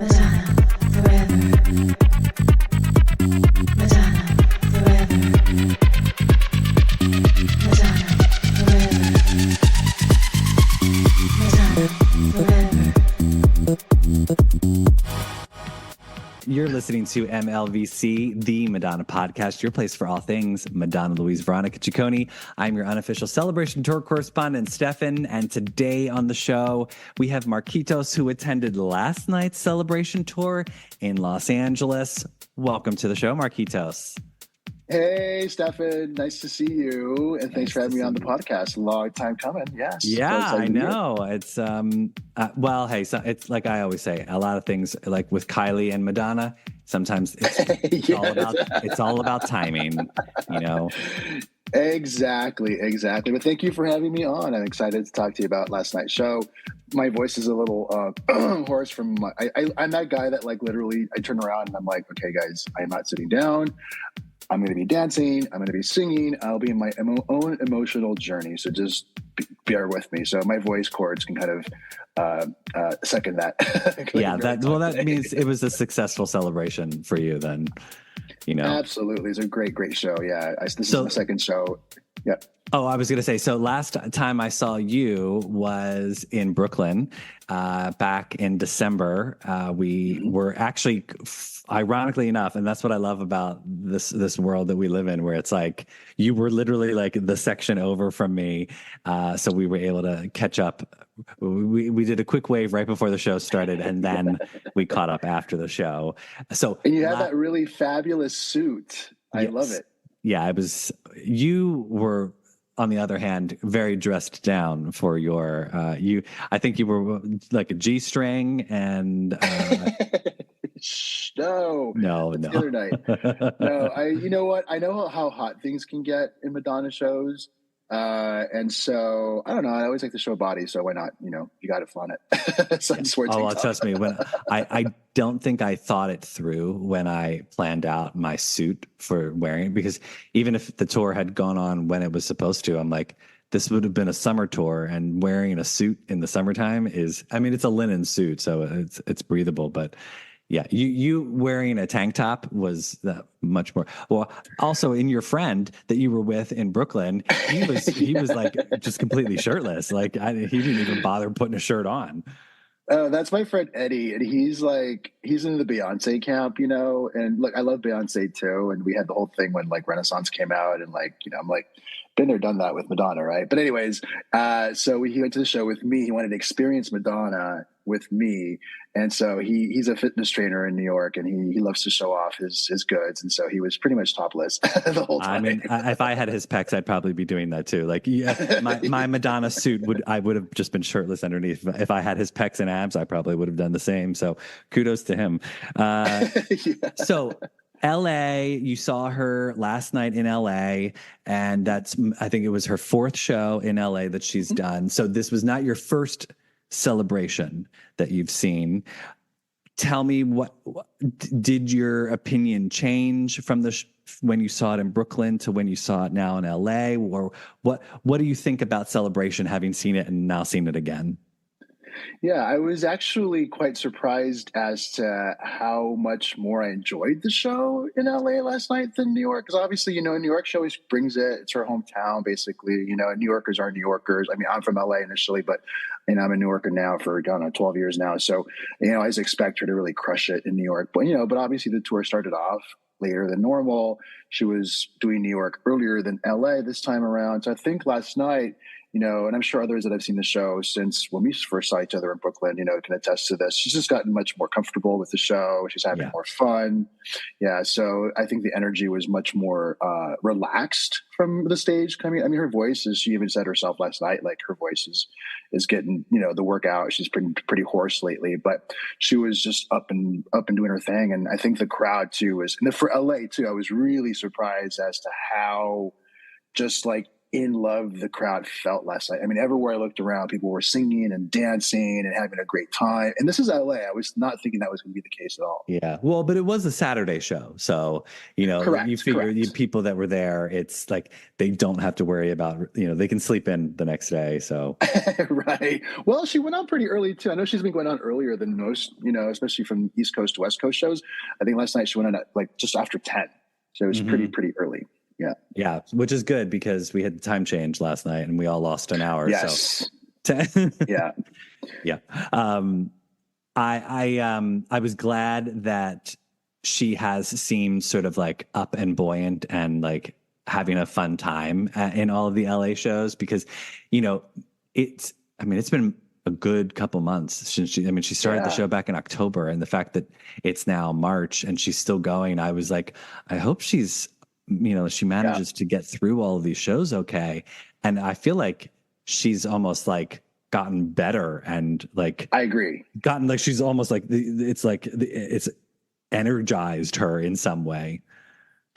Madonna forever. Madonna forever. Madonna forever. Madonna forever. You're listening to MLVC, the Madonna podcast, your place for all things Madonna, Louise, Veronica Ciccone. I'm your unofficial Celebration Tour correspondent, Stefan, and today on the show, we have Marquitos, who attended last night's Celebration Tour in Los Angeles. Welcome to the show, Marquitos. Hey, Stefan. Nice to see you. And thanks for having me on the podcast. Long time coming. Yes. Yeah, I know. It's, well, hey, so it's like I always say, a lot of things like with Kylie and Madonna, sometimes it's, all about timing, you know? Exactly. But thank you for having me on. I'm excited to talk to you about last night's show. My voice is a little hoarse from I'm that guy that like literally I turn around and I'm like, okay, guys, I am not sitting down. I'm going to be dancing. I'm going to be singing. I'll be in my own emotional journey. So just bear with me. So my voice cords can kind of second that. Yeah, that means it was a successful celebration for you then, you know. Absolutely. It's a great show. Yeah. This is my second show. Yep. Oh, I was going to say, so last time I saw you was in Brooklyn back in December. We were actually, ironically enough, and that's what I love about this world that we live in, where it's like you were literally like the section over from me. So we were able to catch up. We did a quick wave right before the show started, and then we caught up after the show. So and you had that really fabulous suit. I love it. Yeah, you were, on the other hand, very dressed down for your, I think you were like a G-string and. No. The other night. No, you know what? I know how hot things can get in Madonna shows. And so I don't know. I always like to show body, so why not? You know, you got to flaunt it. So trust me. When I don't think I thought it through when I planned out my suit for wearing it, because even if the tour had gone on when it was supposed to, I'm like, this would have been a summer tour, and wearing a suit in the summertime it's a linen suit, so it's breathable, but. Yeah, you wearing a tank top was much more. Well, also in your friend that you were with in Brooklyn, he was like just completely shirtless. Like he didn't even bother putting a shirt on. Oh, that's my friend Eddie, and he's in the Beyonce camp, you know. And look, I love Beyonce too, and we had the whole thing when like Renaissance came out, and like I'm like been there, done that with Madonna, right? But anyways, so he went to the show with me. He wanted to experience Madonna with me, and so he's a fitness trainer in New York, and he loves to show off his goods, and so he was pretty much topless the whole time. I mean, if I had his pecs, I'd probably be doing that too. Like, yeah, my Madonna suit I would have just been shirtless underneath. If I had his pecs and abs, I probably would have done the same. So kudos to him. Yeah. So. LA, you saw her last night in LA, and I think it was her fourth show in LA that she's done. So this was not your first celebration that you've seen. Tell me, what did your opinion change from when you saw it in Brooklyn to when you saw it now in LA? Or what do you think about Celebration, having seen it and now seen it again? Yeah, I was actually quite surprised as to how much more I enjoyed the show in LA last night than New York. Because obviously, you know, New York, she always brings it. It's her hometown, basically. You know, New Yorkers are New Yorkers. I mean, I'm from LA initially, but I'm a New Yorker now for, I don't know, 12 years now. So, you know, I just expect her to really crush it in New York. But, you know, obviously the tour started off later than normal. She was doing New York earlier than LA this time around. So I think last night, you know, and I'm sure others that have seen the show since when we first saw each other in Brooklyn, you know, can attest to this. She's just gotten much more comfortable with the show. She's having more fun. Yeah. So I think the energy was much more relaxed from the stage coming. I mean, her voice, as she even said herself last night, like her voice is getting, you know, the workout. She's pretty hoarse lately, but she was just up and doing her thing. And I think the crowd too was, and for LA too, I was really surprised as to how just like in love the crowd felt last night. I mean, everywhere I looked around, people were singing and dancing and having a great time. And this is LA. I was not thinking that was going to be the case at all. Yeah. Well, but it was a Saturday show. So, Correct, you figure correct. the people that were there, it's like they don't have to worry about, they can sleep in the next day. So, Right. Well, she went on pretty early too. I know she's been going on earlier than most, especially from East Coast to West Coast shows. I think last night she went on at like just after 10. So it was pretty early. Yeah. Yeah. Which is good because we had the time change last night and we all lost an hour. Yes. So, Yeah. yeah. I was glad that she has seemed sort of like up and buoyant and like having a fun time in all of the LA shows because, it's been a good couple months since she started the show back in October, and the fact that it's now March and she's still going, I was like, I hope she's, she manages to get through all of these shows okay. And I feel like she's almost like gotten better and like I agree. Gotten like she's almost like it's energized her in some way.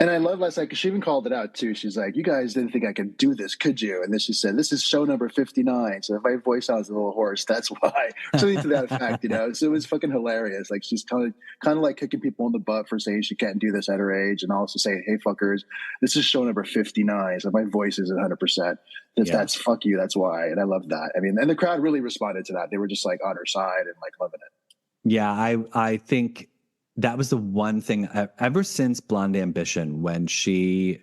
And I love last night because she even called it out too. She's like, "You guys didn't think I could do this, could you?" And then she said, "This is show number 59. So if my voice sounds a little hoarse, that's why." Something to that effect, So it was fucking hilarious. Like she's kind of like kicking people in the butt for saying she can't do this at her age, and also saying, "Hey fuckers, this is show number 59. So my voice isn't 100%. That's fuck you. That's why." And I love that. I mean, and the crowd really responded to that. They were just like on her side and like loving it. Yeah, I think that was the one thing ever since Blonde Ambition, when she,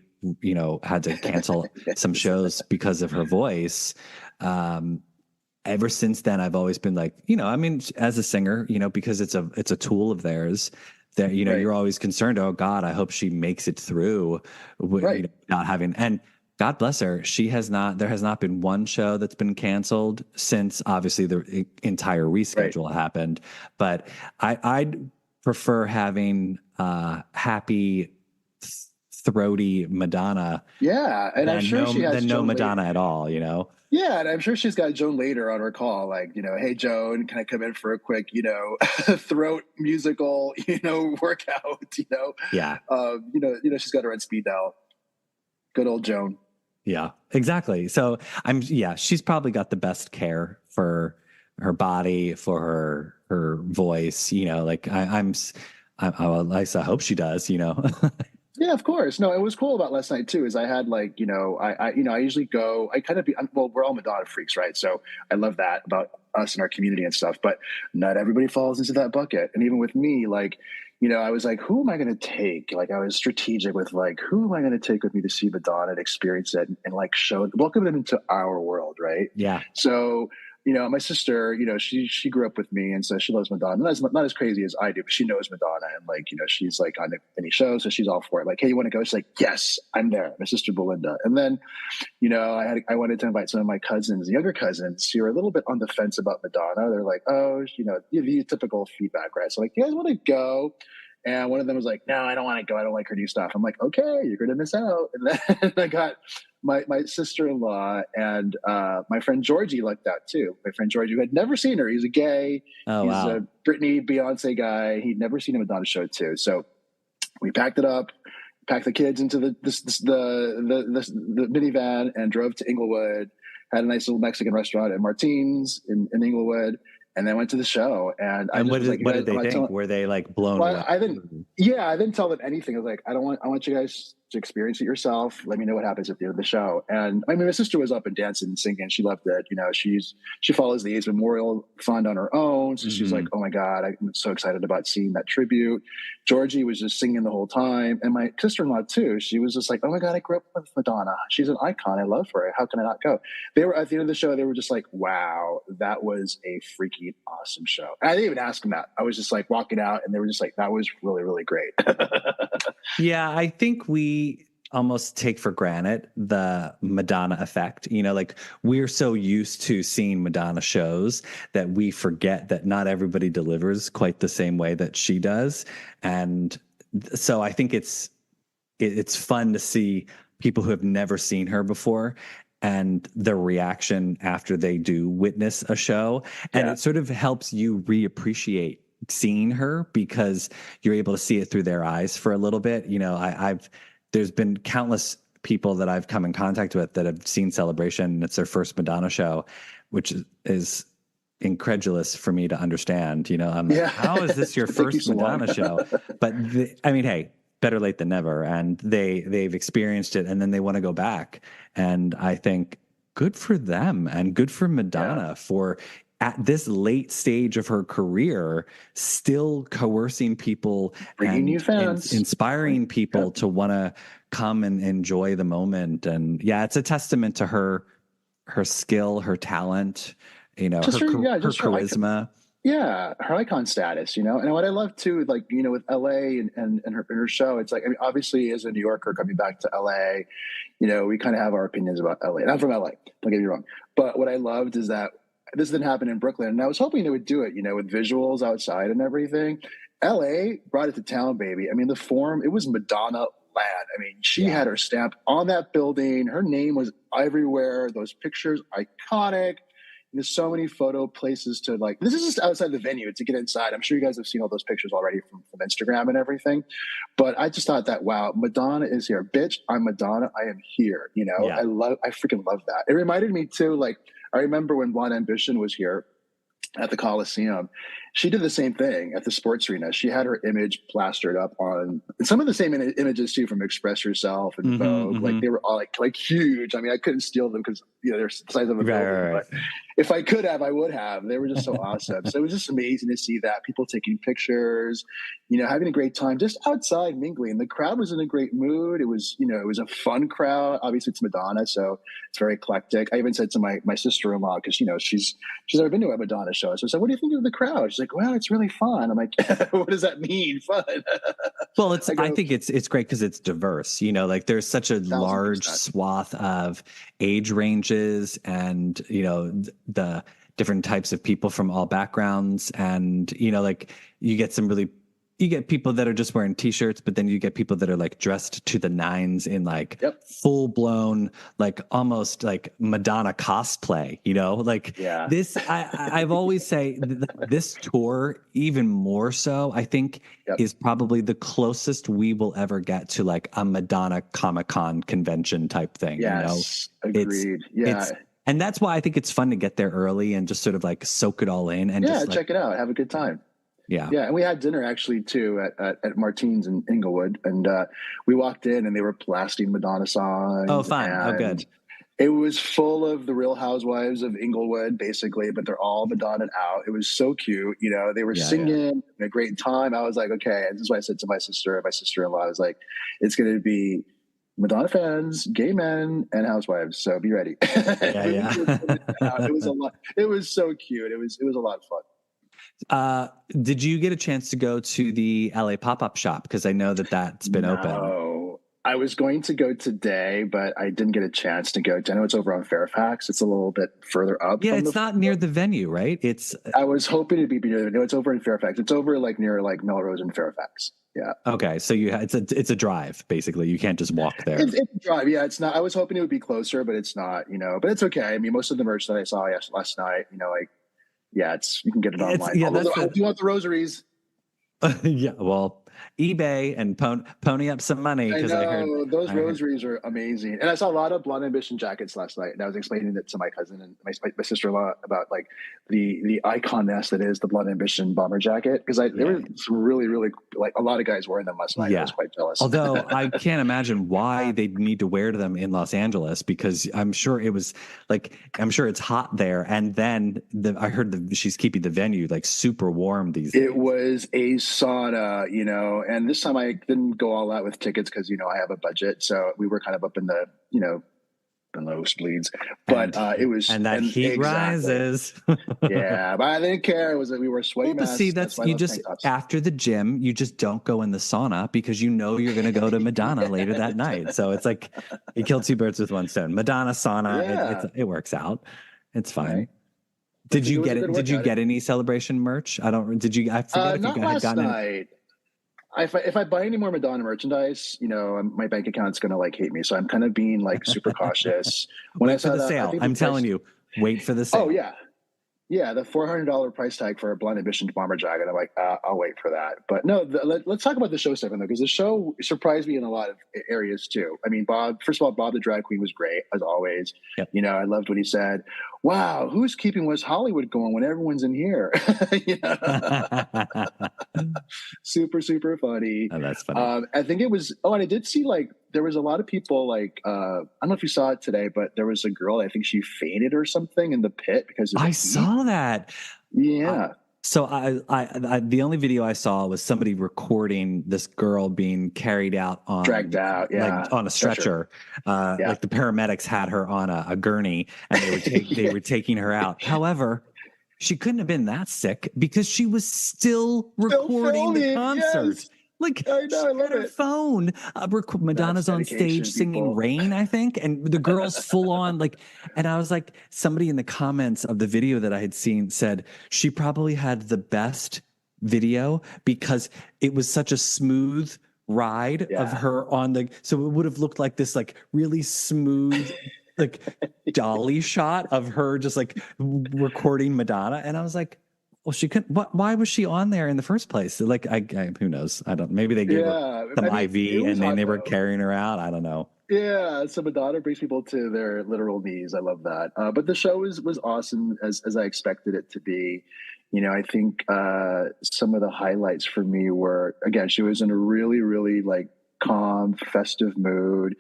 had to cancel some shows because of her voice. Ever since then, I've always been like, as a singer, because it's a tool of theirs that, you're always concerned. Oh God, I hope she makes it through not having, and God bless her. There has not been one show that's been canceled since obviously the entire reschedule happened. But I'd prefer having happy, throaty Madonna. Yeah, and I'm sure she has no Madonna at all. Yeah, and I'm sure she's got Joan later on her call, like, "Hey Joan, can I come in for a quick, throat musical, workout, Yeah. She's got her on speed dial. Good old Joan. Yeah, exactly. So she's probably got the best care for her body, for her voice, like I hope she does, Yeah, of course. No, it was cool about last night too, is I had like, I usually go, we're all Madonna freaks, right? So I love that about us and our community and stuff, but not everybody falls into that bucket. And even with me, like, I was like, who am I going to take? Like, I was strategic with like, who am I going to take with me to see Madonna and experience it and like welcome them into our world, right? Yeah. So, my sister, she grew up with me, and so she loves Madonna. Not as crazy as I do, but she knows Madonna, and like, she's like on any show, so she's all for it. Like, "Hey, you want to go?" She's like, "Yes, I'm there." My sister Belinda, and then, I wanted to invite some of my cousins, younger cousins, who are a little bit on the fence about Madonna. They're like, "Oh, the typical feedback, right?" So like, "You guys want to go?" And one of them was like, "No, I don't want to go. I don't like her new stuff." I'm like, "Okay, you're going to miss out." And then I got my sister-in-law and my friend Georgie lucked out too. My friend Georgie, who had never seen her. He's a gay. Oh, he's wow. a Britney, Beyonce guy. He'd never seen a Madonna show too. So we packed it up, packed the kids into the minivan and drove to Inglewood, had a nice little Mexican restaurant at Martine's in Inglewood, and then went to the show. And what did they think? Were they like blown away? I didn't tell them anything. I was like, I want you guys to experience it yourself. Let me know what happens at the end of the show. And I mean, my sister was up and dancing and singing. She loved it. She follows the AIDS Memorial Fund on her own. So she's like, "Oh my God, I'm so excited about seeing that tribute." Georgie was just singing the whole time. And my sister-in-law too, she was just like, "Oh my God, I grew up with Madonna. She's an icon. I love her. How can I not go?" They were at the end of the show. They were just like, "Wow, that was a freaking awesome show." And I didn't even ask them that. I was just like walking out and they were just like, "That was really, really great." Yeah, I think we almost take for granted the Madonna effect. Like we're so used to seeing Madonna shows that we forget that not everybody delivers quite the same way that she does. And so I think it's fun to see people who have never seen her before and their reaction after they do witness a show. And it sort of helps you reappreciate seeing her because you're able to see it through their eyes for a little bit. There's been countless people that I've come in contact with that have seen Celebration, and it's their first Madonna show, which is incredulous for me to understand. You know, I'm like, how is this your first Madonna show? But I mean, hey, better late than never. And they've experienced it, and then they want to go back. And I think good for them and good for Madonna for at this late stage of her career, still coercing people Bringing new fans, inspiring people to want to come and enjoy the moment. And yeah, it's a testament to her skill, her talent, you know, her charisma. Her icon status, you know. And what I love too, like, you know, with LA and her show, it's like, I mean, obviously as a New Yorker coming back to LA, you know, we kind of have our opinions about LA. And I'm from LA, don't get me wrong. But what I loved is that this didn't happen in Brooklyn. And I was hoping they would do it, you know, with visuals outside and everything. LA brought it to town, baby. I mean, the Forum, it was Madonna land. I mean, she had her stamp on that building. Her name was everywhere. Those pictures, iconic. There's so many photo places to, like, this is just outside the venue to get inside. I'm sure you guys have seen all those pictures already from Instagram and everything. But I just thought that, wow, Madonna is here. Bitch, I'm Madonna. I am here. You know, I freaking love that. It reminded me too, like, I remember when Blonde Ambition was here at the Coliseum, she did the same thing at the sports arena. She had her image plastered up on some of the same images too from Express Yourself and Vogue. Like they were all like huge. I mean, I couldn't steal them because, you know, they're the size of a building. Right. But if I could have, I would have. They were just so awesome. So it was just amazing to see that, people taking pictures, you know, having a great time, just outside mingling. The crowd was in a great mood. It was, you know, it was a fun crowd. Obviously, it's Madonna, so it's very eclectic. I even said to my sister-in-law, because, you know, she's never been to a Madonna show. So I said, "What do you think of the crowd?" She's like, "Well, it's really fun." I'm like, "What does that mean, fun?" Well, I think it's great because it's diverse. You know, like there's such a large swath of age ranges, and, you know, the different types of people from all backgrounds, and, you know, like you get people that are just wearing t-shirts, but then you get people that are like dressed to the nines in like full blown, like almost like Madonna cosplay, you know, like this, I've always say this tour, even more so, I think is probably the closest we will ever get to like a Madonna Comic-Con convention type thing. Yes, you know? Agreed. And that's why I think it's fun to get there early and just sort of like soak it all in and just check it out, have a good time. Yeah. And we had dinner actually too at Martine's in Inglewood, and we walked in and they were blasting Madonna songs. Oh, fun! Oh, good. It was full of the Real Housewives of Inglewood, basically, but they're all Madonna out. It was so cute, you know. They were singing, a great time. I was like, okay, and this is what I said to my sister-in-law. I was like, it's going to be Madonna fans, gay men, and housewives. So be ready. It was a lot. It was so cute. It was a lot of fun. Did you get a chance to go to the LA pop-up shop? Because I know that's been open. No, I was going to go today, but I didn't get a chance to go. I know it's over on Fairfax. It's a little bit further up. Yeah, it's not near the venue, right? I was hoping it'd be near the venue. It's over in Fairfax. It's over like near like Melrose and Fairfax. Yeah. Okay, so it's a drive basically. You can't just walk there. It's a drive. Yeah, it's not. I was hoping it would be closer, but it's not. You know, but it's okay. I mean, most of the merch that I saw last night, you know, like. Yeah, you can get it online. Do you want the rosaries? Yeah, well, eBay and pony up some money. I know, those rosaries are amazing. And I saw a lot of Blonde Ambition jackets last night, and I was explaining it to my cousin and my sister-in-law about like the iconness that is the Blonde Ambition bomber jacket, because there were some really, really, like a lot of guys wearing them last night. I was quite jealous. Although I can't imagine why they'd need to wear them in Los Angeles, because I'm sure it's hot there, and then I heard she's keeping the venue like super warm these days. It was a sauna, you know, and this time I didn't go all out with tickets because, you know, I have a budget, so we were kind of up in the, you know, the nosebleeds, but it was, and that heat rises. Yeah, but I didn't care. It was that we were sweaty masks. See, that's you just after the gym, you just don't go in the sauna because you know you're going to go to Madonna later that night. So it's like you kill two birds with one stone. Madonna sauna, it works out. It's fine. Right. Did you get it? Did you get any Celebration merch? I forget if you had gotten it. If I buy any more Madonna merchandise, you know, my bank account's going to like hate me. So I'm kind of being like super cautious. When I saw the sale, I'm telling you, wait for the sale. Oh yeah. Yeah, the $400 price tag for a Blind Ambition bomber jacket. I'm like, I'll wait for that. But no, let's talk about the show, Stefan, though, because the show surprised me in a lot of areas too. I mean, Bob, first of all, Bob the drag queen was great as always. Yep. You know, I loved what he said. Wow, who's keeping West Hollywood going when everyone's in here? You know? Super, super funny. Oh, that's funny. I think it was. Oh, and I did see like there was a lot of people like I don't know if you saw it today, but there was a girl. I think she fainted or something in the pit because of the I heat. saw that. Yeah. So I the only video I saw was somebody recording this girl being carried out on Dragged out, yeah, like on a stretcher. Like the paramedics had her on a gurney and they were taking her out. However, she couldn't have been that sick because she was still recording the concert. Yes. Like I know, I love her it. phone. Madonna's on stage singing "Rain," I think, and the girl's full on like. And I was like, somebody in the comments of the video that I had seen said she probably had the best video because it was such a smooth ride of her on the. So it would have looked like this like really smooth. Like dolly shot of her just like recording Madonna, and I was like, well, she couldn't. Why was she on there in the first place? Like, who knows? I don't. Maybe they gave her some IV and then they were carrying her out. I don't know. Yeah, so Madonna brings people to their literal knees. I love that. But the show was awesome as I expected it to be. You know, I think some of the highlights for me were again she was in a really, really like calm, festive mood.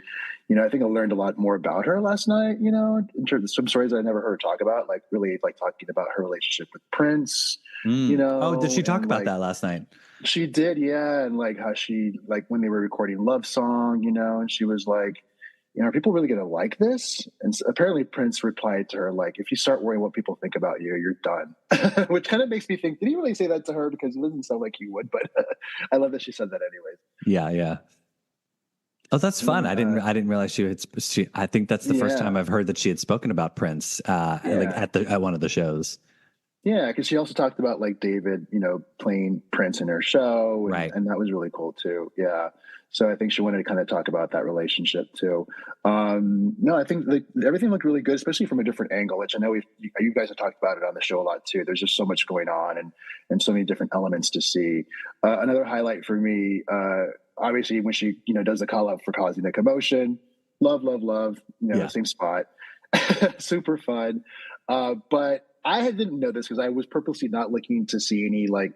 You know, I think I learned a lot more about her last night, you know, in terms of some stories I never heard her talk about, like really like talking about her relationship with Prince, you know. Oh, did she talk about like, that last night? She did, yeah. And like how she, like when they were recording Love Song, you know, and she was like, you know, are people really going to like this? And so apparently Prince replied to her, like, if you start worrying what people think about you, you're done. Which kind of makes me think, did he really say that to her? Because it doesn't sound like he would, but I love that she said that anyways. Yeah. Oh, that's fun. I didn't realize I think that's the first time I've heard that she had spoken about Prince like at one of the shows. Yeah, because she also talked about like David, you know, playing Prince in her show, and that was really cool too. Yeah, so I think she wanted to kind of talk about that relationship too. No, I think everything looked really good, especially from a different angle, which I know you guys have talked about it on the show a lot too. There's just so much going on and so many different elements to see. Another highlight for me. Obviously, when she, you know, does the call out for causing the commotion, love, you know, same spot, super fun. But I didn't know this because I was purposely not looking to see any like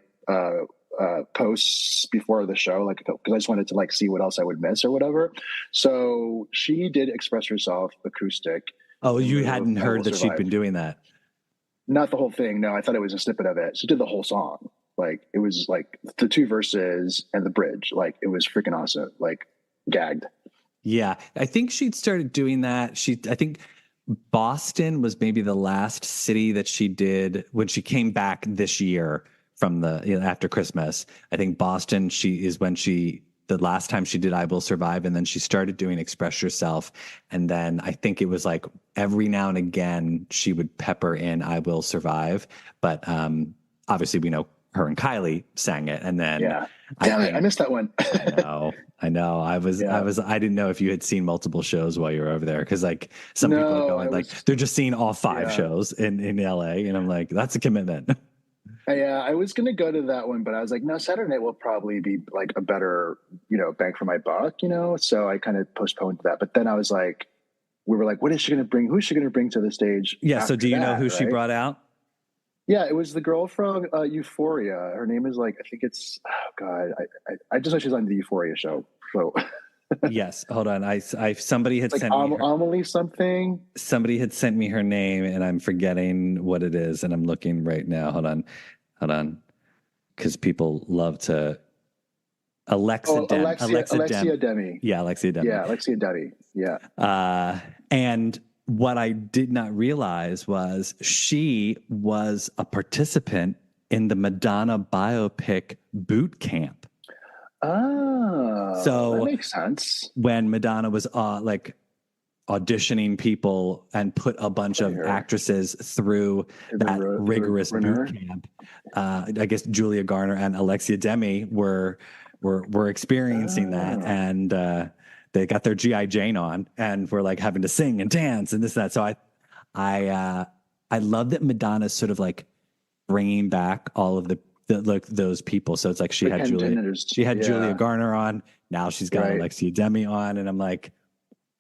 posts before the show, like because I just wanted to like see what else I would miss or whatever. So she did express herself acoustic. Oh, you hadn't heard that she'd been doing that? Not the whole thing. No, I thought it was a snippet of it. She did the whole song. Like it was like the two verses and the bridge. Like it was freaking awesome. Like gagged. Yeah, I think she'd started doing that. I think Boston was maybe the last city that she did when she came back this year from after Christmas. I think Boston the last time she did I Will Survive, and then she started doing Express Yourself. And then I think it was like every now and again she would pepper in I Will Survive. But obviously we know her and Kylie sang it. And then I missed that one. I know. I didn't know if you had seen multiple shows while you were over there. Cause like some people are going like, they're just seeing all 5 shows in LA. And I'm like, that's a commitment. Yeah, I was going to go to that one, but I was like, no, Saturday night will probably be like a better, you know, bang for my buck, you know? So I kind of postponed that. But then I was like, we were like, what is she going to bring? Who's she going to bring to the stage? Yeah. So do you know who she brought out? Yeah, it was the girl from Euphoria. Her name is like, I think it's, oh God, I just know she's on the Euphoria show. So yes, hold on. Somebody had sent me Amelie something. Somebody had sent me her name, and I'm forgetting what it is, and I'm looking right now. Hold on, because people love to. Alexia Demi. Yeah, Alexia Demi. Yeah, Alexia Demi. Yeah. And what I did not realize was she was a participant in the Madonna biopic boot camp. Oh, so that makes sense. When Madonna was like auditioning people and put a bunch of actresses through that rigorous boot camp, I guess Julia Garner and Alexia Demi were experiencing that, and they got their G.I. Jane on and were like having to sing and dance and this and that. So I love that Madonna's sort of like bringing back all of the like those people. So it's like she The had Julia yeah. Garner on. Now she's got Right. Alexia Demi on, and I'm like,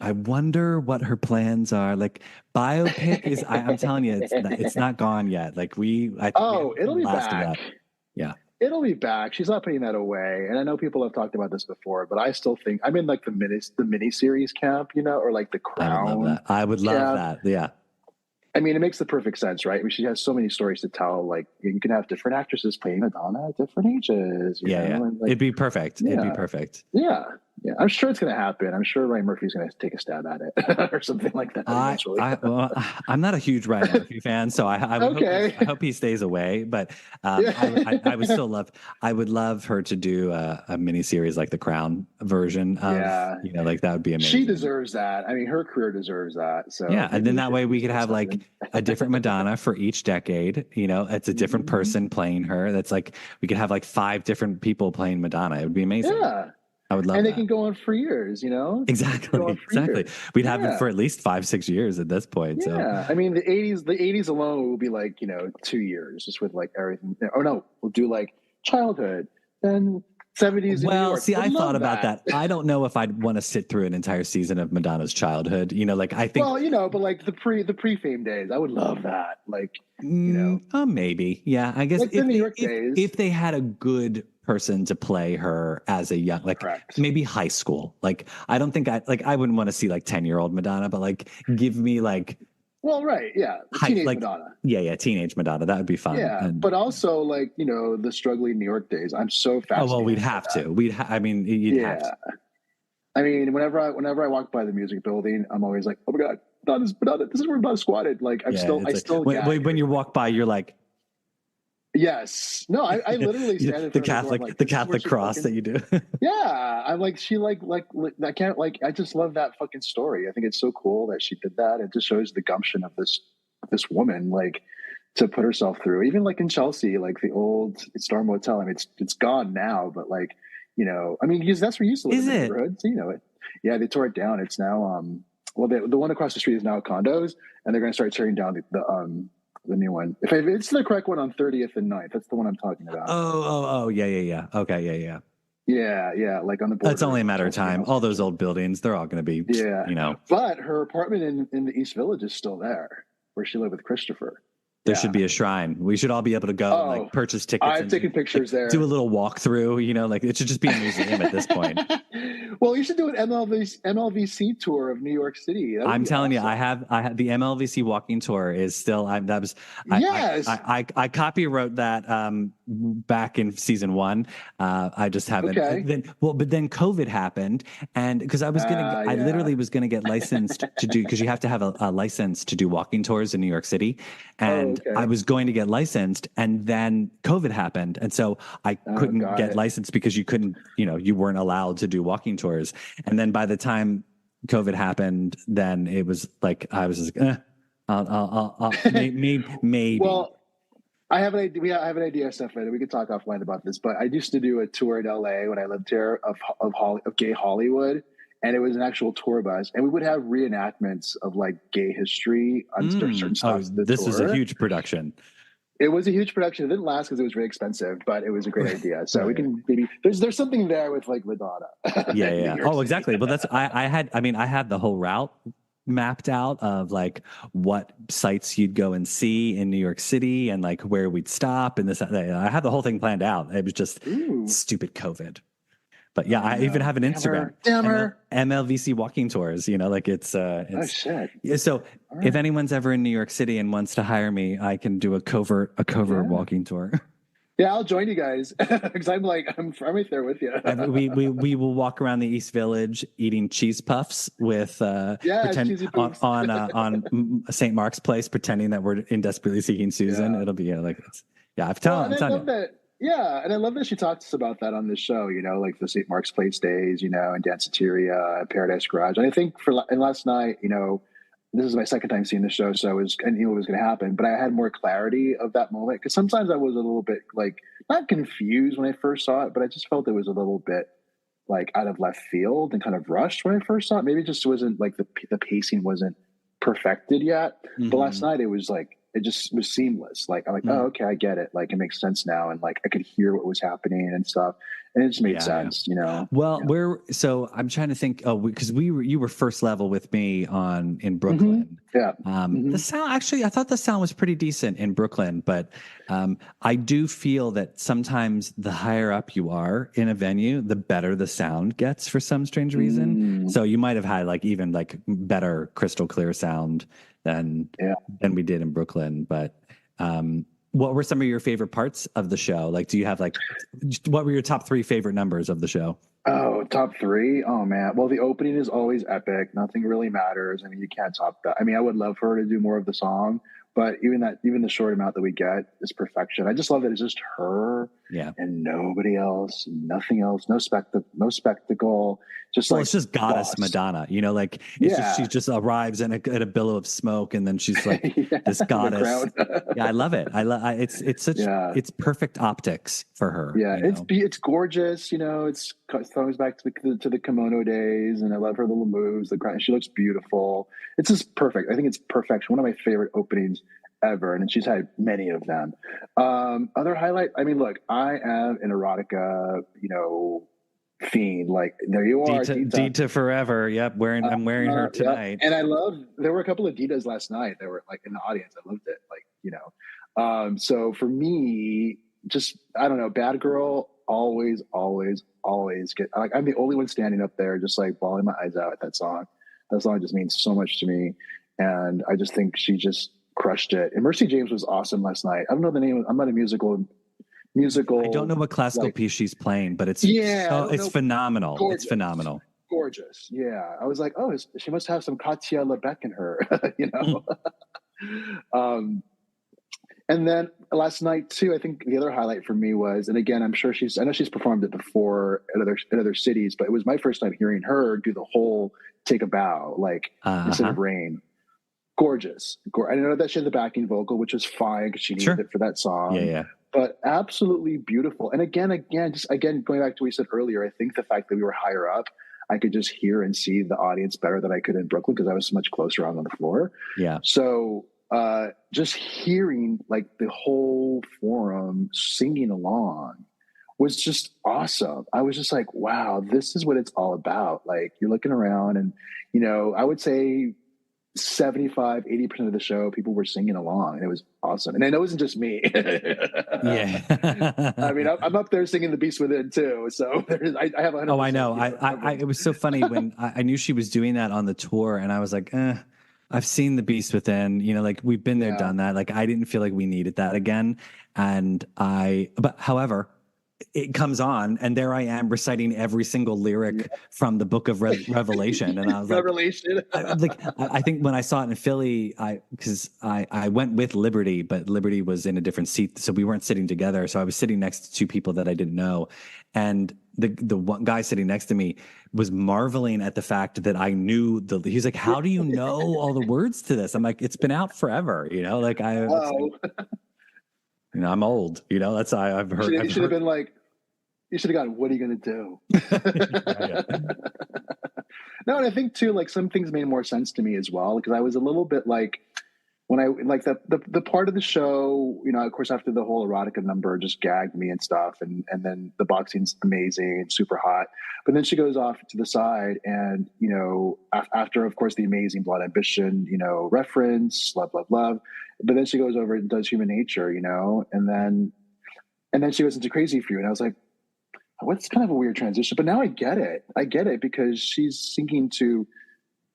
I wonder what her plans are. Like biopic is, I'm telling you, it's not gone yet. Like I think we haven't It'll seen the be last of back. that. Yeah. It'll be back. She's not putting that away. And I know people have talked about this before, but I still think I'm in like the mini series camp, you know, or like the I would love Crown that. I would love camp. that. Yeah. I mean, it makes the perfect sense, right? I mean, she has so many stories to tell. Like you can have different actresses playing Madonna at different ages. You know? Yeah. And, like, It'd be perfect. It'd be yeah. perfect. Yeah. Yeah. I'm sure it's going to happen. I'm sure Ryan Murphy's going to take a stab at it or something like that eventually. I'm not a huge Ryan Murphy fan, so I hope he stays away. But I would still love. I would love her to do a mini series like the Crown version of. You know, like that would be amazing. She deserves that. I mean, her career deserves that. So yeah, and then that way we could have like a different Madonna for each decade. You know, it's a different person playing her. That's like we could have like 5 different people playing Madonna. It would be amazing. Yeah. I would love and that. they can go on for years, you know? Exactly. We'd have it for at least 5-6 years at this point. Yeah. So I mean, the 80s alone will be like, 2 years just with like everything. Oh, no, we'll do like childhood, then 70s in New York. See, I thought about that. I don't know if I'd want to sit through an entire season of Madonna's childhood. You know, like I think. Well, but like the pre-fame days, I would love that. Like, maybe. Yeah, I guess like the New York days. If they had a good person to play her as a young, like Correct. maybe high school. Like I don't think I wouldn't want to see like 10-year-old Madonna, but like give me like. Well, right, yeah, teenage Madonna. Yeah, teenage Madonna. That would be fun. Yeah, but also like the struggling New York days. I'm so fascinated. Oh well, we'd have to. You'd have to. I mean, whenever I walk by the music building, I'm always like, oh my god, Madonna, this is where Madonna squatted. Like I still. When you walk by, you're like. Yes. No, I literally stand in the Catholic cross that you do. Yeah. I'm like, she like I can't I just love that fucking story. I think it's so cool that she did that. It just shows the gumption of this woman, like to put herself through. Even like in Chelsea, like the old Star Motel. I mean, it's gone now, but like, I mean, because that's where you used to live in the neighborhood. So it. Yeah, they tore it down. It's now the one across the street is now condos, and they're gonna start tearing down the new one. If it's the correct one on 30th and 9th, that's the one I'm talking about. Oh, yeah. Okay, yeah. Yeah, like on the border. It's only a matter of time. All those old buildings, they're all going to be, But her apartment in the East Village is still there, where she lived with Christopher. There should be a shrine. We should all be able to go and like purchase tickets. I've taken pictures there. Do a little walkthrough, like it should just be a museum at this point. Well, you should do an MLVC tour of New York City. I'm telling you, I have the MLVC walking tour is still. I copywrote that back in season 1. I just haven't. Okay. But then COVID happened, and because I literally was gonna get licensed to do, because you have to have a license to do walking tours in New York City, and I was going to get licensed, and then COVID happened, and so I couldn't get licensed because you couldn't, you weren't allowed to do walking tours. And then by the time COVID happened, then it was like I was just like, I'll maybe. Well, I have an idea. I have an idea, Stefan. We could talk offline about this, but I used to do a tour in LA when I lived here of gay Hollywood. And it was an actual tour bus, and we would have reenactments of like gay history on certain spots. This was a huge production. It was a huge production. It didn't last because it was really expensive, but it was a great idea. So we can maybe there's something there with like Madonna. Yeah. Oh, exactly. But that's I had the whole route mapped out of like what sites you'd go and see in New York City and like where we'd stop and this. I had the whole thing planned out. It was just stupid COVID. But yeah, I even have an Instagram. MLVC walking tours, like it's oh shit. Yeah, so if anyone's ever in New York City and wants to hire me, I can do a covert walking tour. Yeah, I'll join you guys because I'm right there with you. we will walk around the East Village eating cheese puffs with on St. Mark's Place, pretending that we're in Desperately Seeking Susan. Yeah. It'll be I've told you. Yeah, and I love that she talks about that on this show, like the St. Mark's Place days, and Danceteria, Paradise Garage. And I think last night, this is my second time seeing the show, so I knew what was going to happen, but I had more clarity of that moment, because sometimes I was a little bit like not confused when I first saw it, but I just felt it was a little bit like out of left field and kind of rushed when I first saw it. Maybe it just wasn't like the pacing wasn't perfected yet. Mm-hmm. But last night it was like it just was seamless. Like, I'm like, oh, okay, I get it. Like, it makes sense now. And like, I could hear what was happening and stuff. And it just made sense, you know? Well, so I'm trying to think, because you were first level with me in Brooklyn. Yeah. The sound, actually, I thought the sound was pretty decent in Brooklyn, but I do feel that sometimes the higher up you are in a venue, the better the sound gets for some strange reason. So you might have had like even like better crystal clear sound than we did in Brooklyn. But what were some of your favorite parts of the show? Like, do you have like, what were your top 3 favorite numbers of the show? Oh, top 3? Oh man. Well, the opening is always epic. Nothing really matters. I mean, you can't top that. I mean, I would love for her to do more of the song, but even the short amount that we get is perfection. I just love that it's just her and nobody else, nothing else, no spectacle. Just it's just goddess Madonna, you know, like it's just, she just arrives in a billow of smoke, and then she's like this goddess. I love it. It's such it's perfect optics for her. Yeah, you know? It's gorgeous. You know, it's throws back to the kimono days, and I love her little moves. She looks beautiful. It's just perfect. I think it's perfection. One of my favorite openings ever, and she's had many of them. Other highlight. I mean, look, I am an erotica, you know, fiend. Like, there you are, Dita forever. Yep, I'm wearing her tonight. And I love. There were a couple of Ditas last night. They were like in the audience. I loved it. Like, you know. So for me, just I don't know, Bad Girl always get like, I'm the only one standing up there just like bawling my eyes out at that song. That song just means so much to me, and I just think she just crushed it. And Mercy James was awesome last night. I don't know the name. I'm not a musical. I don't know what classical piece she's playing, but it's it's phenomenal. Gorgeous. It's phenomenal. Gorgeous. Yeah. I was like, oh, she must have some Katia Lebec in her, you know? And then last night too, I think the other highlight for me was, and again, I know she's performed it before at other cities, but it was my first time hearing her do the whole Take a Bow, like instead of Rain. Gorgeous. I know that she had the backing vocal, which was fine because she needed it for that song. Yeah. But absolutely beautiful. And again, going back to what we said earlier, I think the fact that we were higher up, I could just hear and see the audience better than I could in Brooklyn because I was so much closer on the floor. Yeah. So just hearing like the whole forum singing along was just awesome. I was just like, wow, this is what it's all about. Like, you're looking around and, you know, I would say 75-80% of the show people were singing along, and it was awesome. And it wasn't just me. Yeah. I mean, I'm up there singing The Beast Within too, so I have 100%. Oh, I know. It was so funny when I knew she was doing that on the tour, and I was like, I've seen The Beast Within, you know, like we've been there, done that. Like, I didn't feel like we needed that again. But however, it comes on, and there I am reciting every single lyric from the Book of Revelation, and I was like, Revelation. I think when I saw it in Philly, because I went with Liberty, but Liberty was in a different seat, so we weren't sitting together. So I was sitting next to 2 people that I didn't know, and the one guy sitting next to me was marveling at the fact that I knew he's like, how do you know all the words to this? I'm like, it's been out forever, you know, like you know, I'm old, you know, that's I've heard. You should have been like, you should have gone, what are you going to do? No, and I think too, like, some things made more sense to me as well, because I was a little bit like, when I like the part of the show, you know, of course, after the whole erotica number just gagged me and stuff, and then the boxing's amazing and super hot, but then she goes off to the side, and you know, after of course the amazing Blood Ambition, you know, reference, love, but then she goes over and does Human Nature, you know, and then she goes into Crazy for You, and I was like, what's kind of a weird transition, but now I get it because she's singing to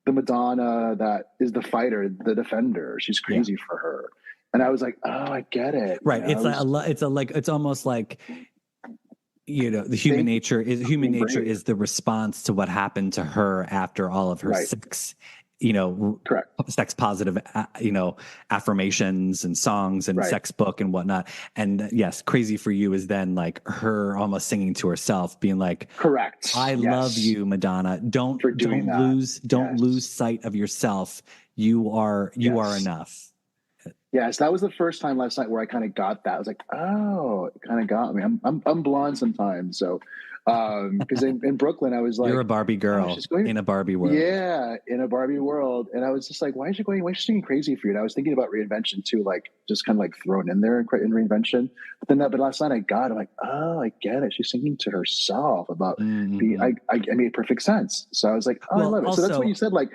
the Madonna that is the fighter, the defender. She's crazy for her, and I was like, oh, I get it. Right? You know? It's almost like, you know, the human nature is the response to what happened to her after all of her sex, you know, sex positive, you know, affirmations and songs and sex book and whatnot. And yes, Crazy for You is then like her almost singing to herself, being like, correct. I love you, Madonna. Don't lose sight of yourself. You are enough. Yes, that was the first time last night where I kind of got that. I was like, oh, it kind of got me. I'm blonde sometimes, so because in Brooklyn I was You're like, a Barbie oh, girl she's going, in a Barbie world. yeah, in a Barbie world, and I was just like, why is she going? Why is she singing crazy for you? And I was thinking about reinvention too, like just kind of like thrown in there in reinvention. But last night I got, it, I'm like, oh, I get it. She's singing to herself about Mm-hmm. I made perfect sense. So I was like, oh, I Well, love it. So that's what you also, said. Like,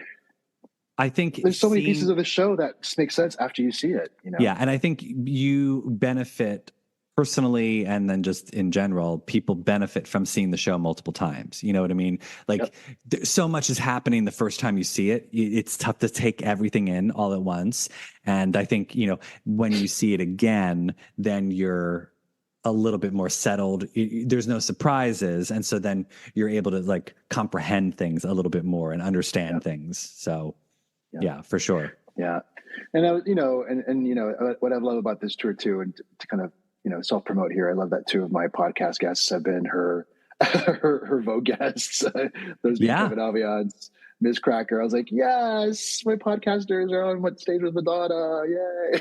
I think there's so many pieces seeing, of the show that just make sense after you see it. You know? yeah, and I think you benefit personally, and then just in general, people benefit from seeing the show multiple times. You know what I mean? Like, Yep. so much is happening the first time you see it. It's tough to take everything in all at once. And I think, when you see it again, then you're a little bit more settled. There's no surprises. And so then you're able to like comprehend things a little bit more and understand Yep. things. So Yep. yeah, for sure. Yeah. And I was, what I love about this tour too, and to kind of, self promote here, I love that two of my podcast guests have been her, her Vogue guests. Those being Yeah. Kevin Aviance, Ms. Cracker. I was like, yes, my podcasters are on what stage with Madonna. Yay.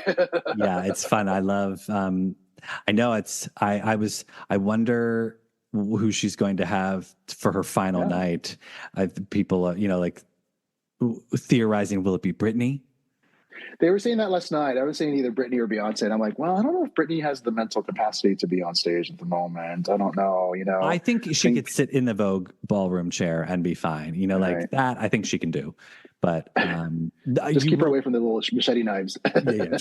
Yeah, it's fun. I love, I know I wonder who she's going to have for her final Yeah. night. People, like theorizing, will it be Britney? They were saying that last night. I was saying either Britney or Beyonce. And I'm like, well, I don't know if Britney has the mental capacity to be on stage at the moment. I don't know, I think she could sit in the Vogue ballroom chair and be fine. Like right. that, I think she can do. But just keep her away from the little machete knives. Yeah.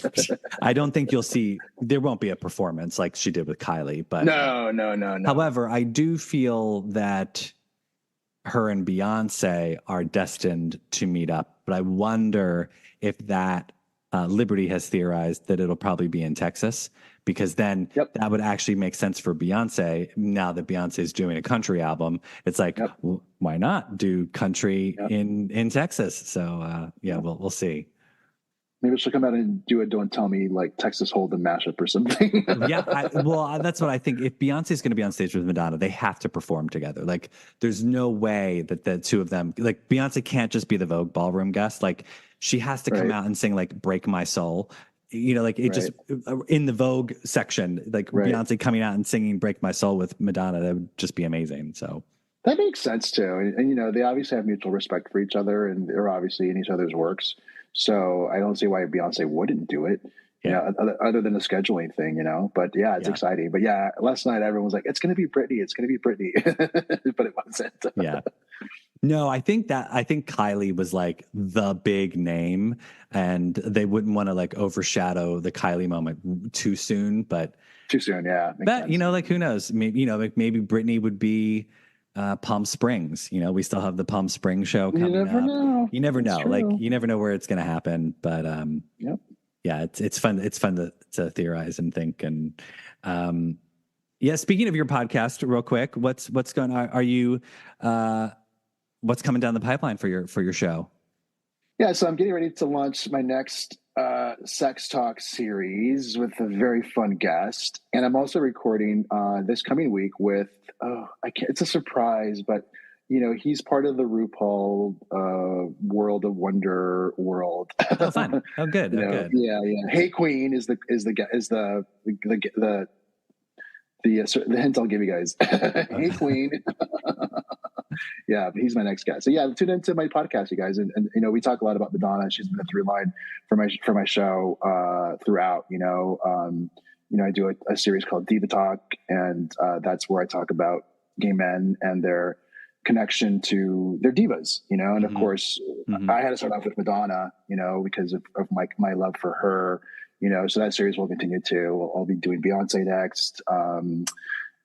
I don't think you'll see, there won't be a performance like she did with Kylie. But no. However, I do feel that her and Beyonce are destined to meet up. But I wonder if that Liberty has theorized that it'll probably be in Texas, because then that would actually make sense for Beyonce. Now that Beyonce is doing a country album, it's like, well, why not do country in Texas? So we'll see. Maybe she'll come out and do a "Don't Tell Me" like Texas Hold'em mashup or something. That's what I think. If Beyonce is going to be on stage with Madonna, they have to perform together. Like, there's no way that the two of them, like, Beyonce can't just be the Vogue ballroom guest. Like, she has to come out and sing like "Break My Soul." Just in the Vogue section, like Beyonce coming out and singing "Break My Soul" with Madonna, that would just be amazing. So that makes sense too. And they obviously have mutual respect for each other, and they're obviously in each other's works. So I don't see why Beyonce wouldn't do it, other than the scheduling thing, But it's exciting. But last night everyone was like, "It's going to be Britney. It's going to be Britney," but it wasn't. Yeah. No, I think Kylie was like the big name, and they wouldn't want to like overshadow the Kylie moment too soon. But too soon, yeah. But like, who knows? Maybe maybe Britney would be Palm Springs. We still have the Palm Springs show coming up. You never know. Like, you never know where it's going to happen. But it's fun. It's fun to theorize and think. And speaking of your podcast, real quick, what's going on? Are you what's coming down the pipeline for your show? Yeah, so I'm getting ready to launch my next sex talk series with a very fun guest, and I'm also recording this coming week with it's a surprise, but he's part of the RuPaul World of Wonder world. Oh, fun! Oh, good. Good. Yeah. Hey Queen is the hint I'll give you guys. Hey Queen. Yeah, he's my next guy. So tune into my podcast, you guys, and we talk a lot about Madonna. She's been a through line for my show throughout. I do a series called Diva Talk, and that's where I talk about gay men and their connection to their divas. And of course, I had to start off with Madonna, because of my love for her. So that series will continue too. I'll be doing Beyonce next.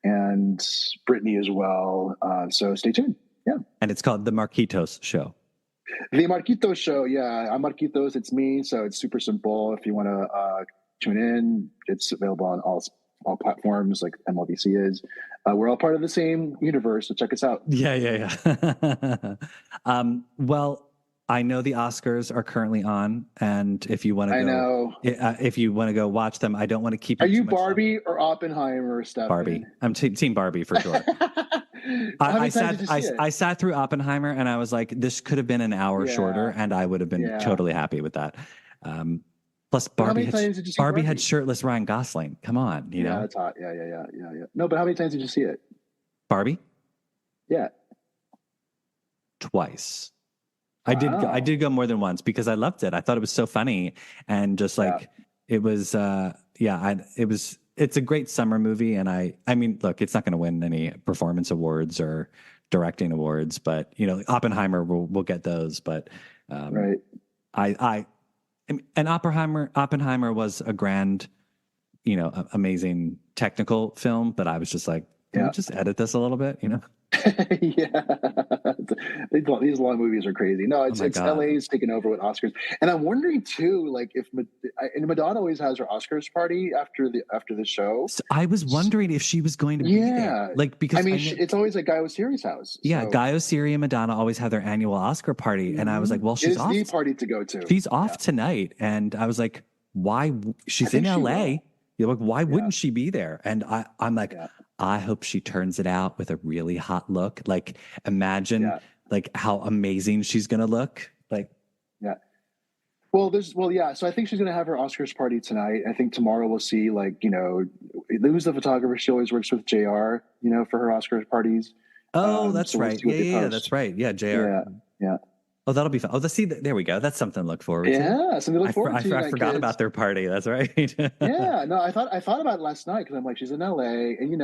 And Britney as well. So stay tuned. Yeah. And it's called The Marquitos Show. The Marquitos Show. Yeah. I'm Marquitos. It's me. So it's super simple. If you want to tune in, it's available on all platforms like MLVC is. We're all part of the same universe. So check us out. Yeah. Well, I know the Oscars are currently on, and if you want to if you want to go watch them, I don't want to keep. Are you Barbie or Oppenheimer or stuff? Barbie. I'm team Barbie for sure. I sat through Oppenheimer, and I was like, this could have been an hour shorter, and I would have been totally happy with that. Plus, But how many times did you see Barbie had Barbie? shirtless Ryan Gosling. Come on, you Yeah, know, that's hot. Yeah. No, but how many times did you see it? Barbie Yeah. twice. I Wow. did go more than once because I loved it. I thought it was so funny and just Yeah. like it was. It's a great summer movie, and I mean, look, it's not going to win any performance awards or directing awards, but you know, Oppenheimer will get those. But Right. I and Oppenheimer was a grand, you know, amazing technical film, but I was just like, can we Yeah. just edit this a little bit, you know? Yeah, these long movies are crazy. No, Oh my it's God. LA's taken over with Oscars, and I'm wondering too, like if and Madonna always has her Oscars party after the show. So I was wondering if she was going to be there, Yeah, like I because mean I know, it's always at Guy Oseari's house. yeah, So Guy Oseary and Madonna always have their annual Oscar party, and I was like, well, it is the party to go to. she's Yeah, off tonight, and I was like, why? I She's in think she LA. will. You're like, why Yeah, wouldn't she be there? And I'm like, yeah, I hope she turns it out with a really hot look. Like, imagine yeah, like how amazing she's gonna look. Like, yeah. Yeah. So I think she's gonna have her Oscars party tonight. I think tomorrow we'll see who's the photographer. She always works with JR, for her Oscars parties. oh, that's So we'll right. see what they Yeah, post. that's right. Yeah, Jr. Yeah, yeah. Oh, that'll be fun. Oh, there we go. That's something to look forward to. Yeah, something to look forward to, I night, forgot kids. about their party. That's right. Yeah, no, I thought about it last night because I'm like, she's in LA, and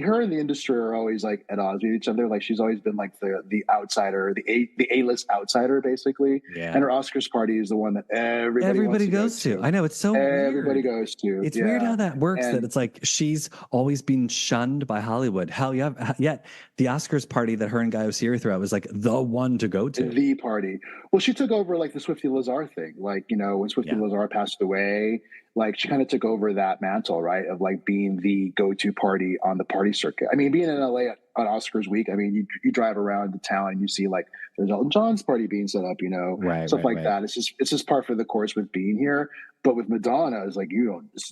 her and the industry are always like at odds with each other. Like she's always been like the outsider, the A-list outsider, basically. Yeah. And her Oscars party is the one that everybody wants to Goes go to. I know, it's so Everybody weird. goes to. It's weird Yeah, how that works, that and it's like she's always been shunned by Hollywood. Hell yeah. Yet the Oscars party that her and Guy Oseary threw out was like the one to go to. the party. Well, she took over like the Swifty Lazar thing. Like, when Swifty Yeah. Lazar passed away, like she kind of took over that mantle, right? Of like being the go-to party on the party circuit. I mean, being in LA on Oscars week, I mean, you drive around the town and you see like there's Elton John's party being set up, Right, stuff like right. that. It's just par for the course with being here. But with Madonna, it's like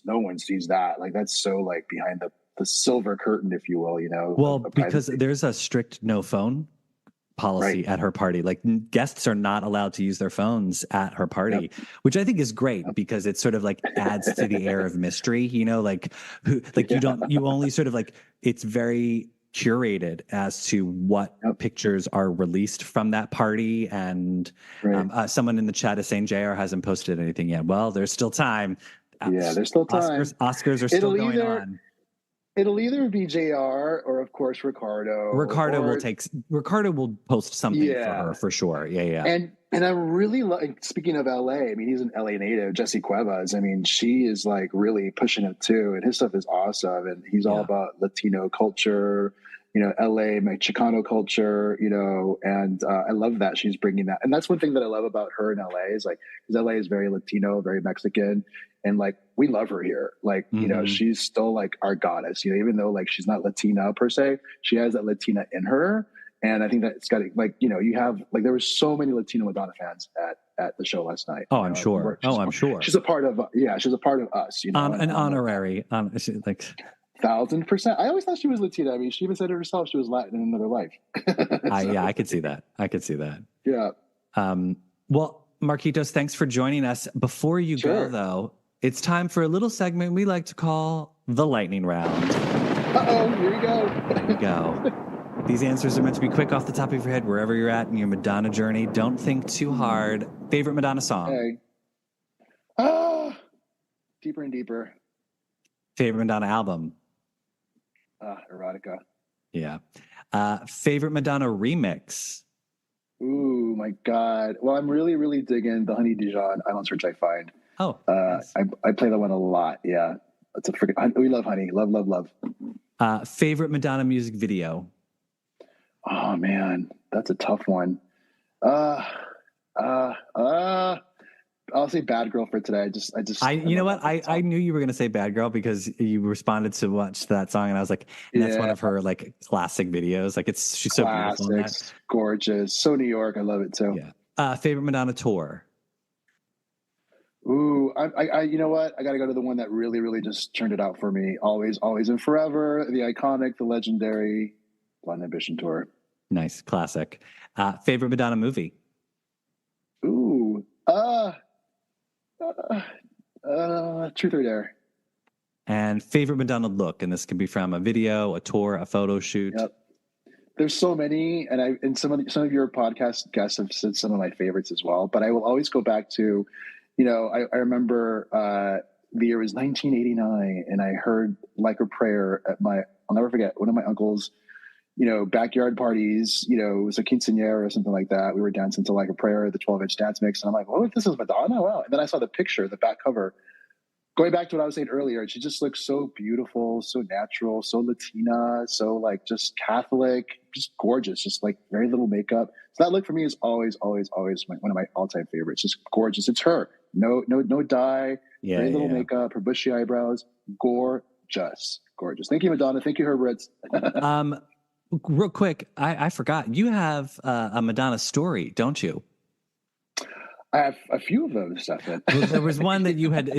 no one sees that. Like that's so like behind the silver curtain, if you will, Well, of because privacy. there's a strict no phone policy Right. at her party. Like guests are not allowed to use their phones at her party, Yep. which I think is great Yep. because it sort of like adds to the air of mystery, like Yeah. you only sort of like, it's very curated as to what Yep. pictures are released from that party. And Right. someone in the chat is saying JR hasn't posted anything yet. Well, there's still time. Yeah, there's still time. Oscars are still going on. It'll either be JR or, of course, Ricardo. Ricardo will post something for her for sure. Yeah. And I'm really speaking of LA. I mean, he's an LA native, Jesse Cuevas. I mean, she is like really pushing it too, and his stuff is awesome. And he's all about Latino culture, LA, Chicano culture, and I love that she's bringing that. And that's one thing that I love about her in LA is like, because LA is very Latino, very Mexican. And like, we love her here. Like, she's still like our goddess, even though like she's not Latina per se, she has that Latina in her. And I think that it's got to, like, you have, like, there were so many Latino Madonna fans at the show last night. Oh, I'm sure. I'm sure. She's a part of, she's a part of us, an honorary, like 1,000%. I always thought she was Latina. I mean, she even said it herself. She was Latin in another life. I could see that. Yeah. Well, Marquitos, thanks for joining us. Before you go, though, it's time for a little segment we like to call the lightning round. Uh-oh, here we go. Here we go. These answers are meant to be quick off the top of your head, wherever you're at in your Madonna journey. Don't think too hard. Favorite Madonna song? Okay. Deeper and Deeper. Favorite Madonna album? Erotica. Yeah. Favorite Madonna remix? Ooh, my God. Well, I'm really, really digging the Honey Dijon, I Don't Search, I Find. Oh, nice. I play that one a lot. Yeah. It's a freaking, we love Honey. Love, love, love. Favorite Madonna music video? Oh man, that's a tough one. I'll say Bad Girl for today. You know what? I knew you were going to say Bad Girl because you responded to watch that song, and I was like, and that's one of her like classic videos. Like she's so beautiful in that. Gorgeous. So New York. I love it too. Yeah. Favorite Madonna tour? Ooh, I you know what? I got to go to the one that really, really just turned it out for me. Always, always and forever. The iconic, the legendary Blind Ambition tour. Nice. Classic. Favorite Madonna movie? Ooh. Truth or Dare. And favorite Madonna look, and this can be from a video, a tour, a photo shoot. Yep. There's so many, and some of your podcast guests have said some of my favorites as well. But I will always go back to, I remember the year was 1989, and I heard "Like a Prayer" at I'll never forget, one of my uncles, backyard parties. It was a quinceañera or something like that. We were dancing to "Like a Prayer," the 12-inch dance mix, and I'm like, "Oh, this is Madonna!" Wow! And then I saw the picture, the back cover. Going back to what I was saying earlier, she just looks so beautiful, so natural, so Latina, so like just Catholic, just gorgeous, just like very little makeup. So that look for me is always one of my all-time favorites. Just gorgeous. It's her. No dye, very little makeup, her bushy eyebrows, gorgeous. Thank you, Madonna. Thank you, Herberts. Real quick, I forgot. You have a Madonna story, don't you? I have a few of those, Stefan. Well, there was one that you had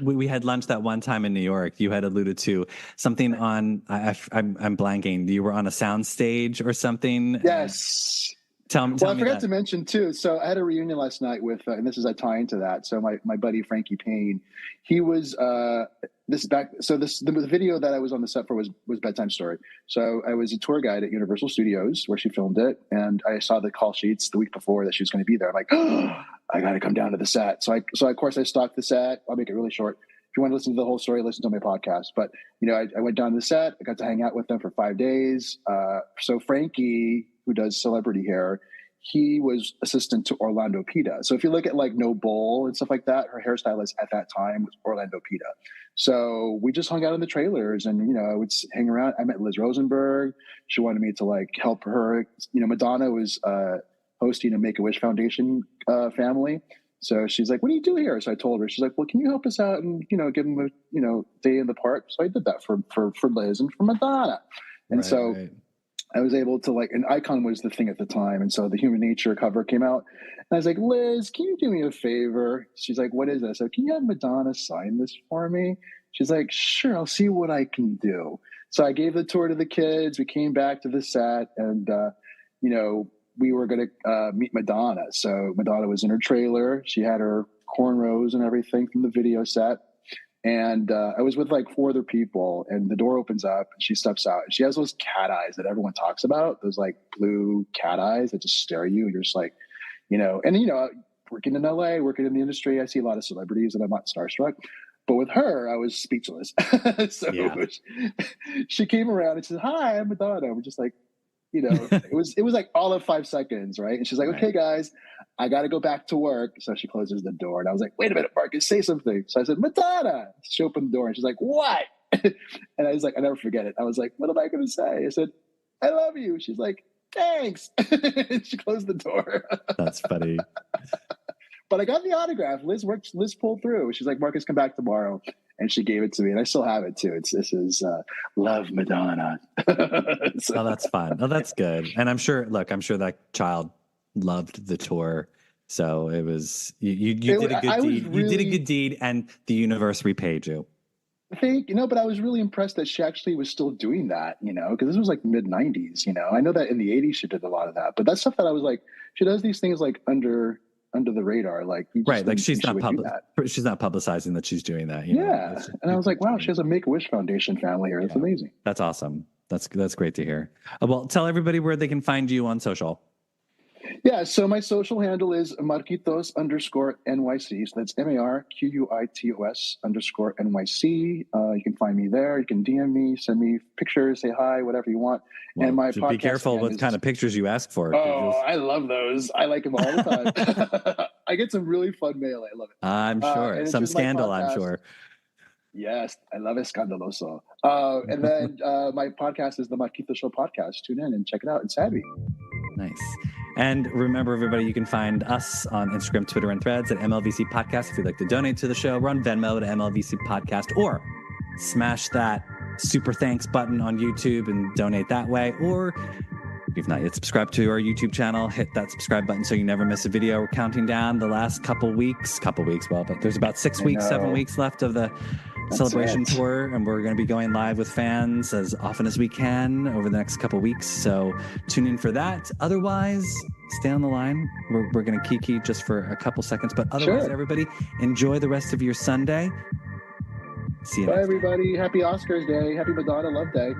we had lunch that one time in New York. You had alluded to something on. I'm blanking. You were on a sound stage or something. Yes. Tell me. I forgot to mention too. So I had a reunion last night with, and this is a tie into that. So my buddy Frankie Payne, he was the video that I was on the set for was Bedtime Story. So I was a tour guide at Universal Studios where she filmed it, and I saw the call sheets the week before that she was going to be there. I'm like, oh, I got to come down to the set. So of course I stalked the set. I'll make it really short. If you want to listen to the whole story, listen to my podcast. But I went down to the set. I got to hang out with them for 5 days. So Frankie, who does celebrity hair, he was assistant to Orlando Pita. So if you look at like No Bowl and stuff like that, her hairstylist at that time was Orlando Pita. So we just hung out in the trailers, and I would hang around. I met Liz Rosenberg. She wanted me to like help her. Madonna was hosting a Make-A-Wish Foundation family. So she's like, "What do you do here?" So I told her. She's like, "Well, can you help us out and give them a day in the park?" So I did that for Liz and for Madonna, and right. I was able to an icon was the thing at the time. And so the Human Nature cover came out, and I was like, "Liz, can you do me a favor?" She's like, "What is this?" So can you have Madonna sign this for me? She's like, "Sure, I'll see what I can do." So I gave the tour to the kids. We came back to the set, and we were going to meet Madonna. So Madonna was in her trailer. She had her cornrows and everything from the video set. And I was with 4 other people, and the door opens up and she steps out, and she has those cat eyes that everyone talks about, those blue cat eyes that just stare at you. And you're just working in LA, working in the industry, I see a lot of celebrities and I'm not starstruck. But with her, I was speechless. So yeah. She came around and she said, "Hi, I'm Madonna." We're just it was all of 5 seconds, right? And she's like, "Okay, guys, I got to go back to work." So she closes the door, and I was like, "Wait a minute, Marcus, say something." So I said, "Madonna." She opened the door, and she's like, "What?" And I was like, I never forget it. I was like, "What am I going to say?" I said, "I love you." She's like, "Thanks." And she closed the door. That's funny. But I got the autograph. Liz pulled through. She's like, "Marcus, come back tomorrow." And she gave it to me, and I still have it too. This is Love Madonna. So, oh, that's fun. Oh, that's good. And I'm sure that child loved the tour. So it was you did a good deed. You did a good deed, and the universe repaid you. But I was really impressed that she actually was still doing that, because this was mid 90s, I know that in the 80s she did a lot of that, but that's stuff that I was she does these things under the radar, right? She's not publicizing that she's doing that. Yeah, and I was like, wow, she has a Make-A-Wish Foundation family here. That's amazing. That's awesome. That's great to hear. Well, tell everybody where they can find you on social. Yeah, so my social handle is Marquitos_NYC. So that's MARQUITOS_NYC. You can find me there. You can DM me, send me pictures, say hi, whatever you want. Well, and my podcast, be careful what kind of pictures you ask for. Oh, I love those. I like them all the time. I get some really fun mail. I love it. I'm sure. Some scandal, I'm sure. Yes, I love escandaloso. And then my podcast is the Marquitos Show podcast. Tune in and check it out. It's happy. Nice. And remember, everybody, you can find us on Instagram, Twitter, and Threads at MLVC Podcast. If you'd like to donate to the show, run Venmo to MLVC Podcast, or smash that super thanks button on YouTube and donate that way. Or you've not yet subscribed to our YouTube channel, hit that subscribe button so you never miss a video. We're counting down the last couple weeks, well, but there's about 6 weeks, 7 weeks left of the celebration tour, and we're going to be going live with fans as often as we can over the next couple weeks. So tune in for that. Otherwise, stay on the line. We're going to kiki just for a couple seconds, but otherwise, everybody, enjoy the rest of your Sunday. See you. Bye, everybody. Happy Oscars Day. Happy Madonna Love Day.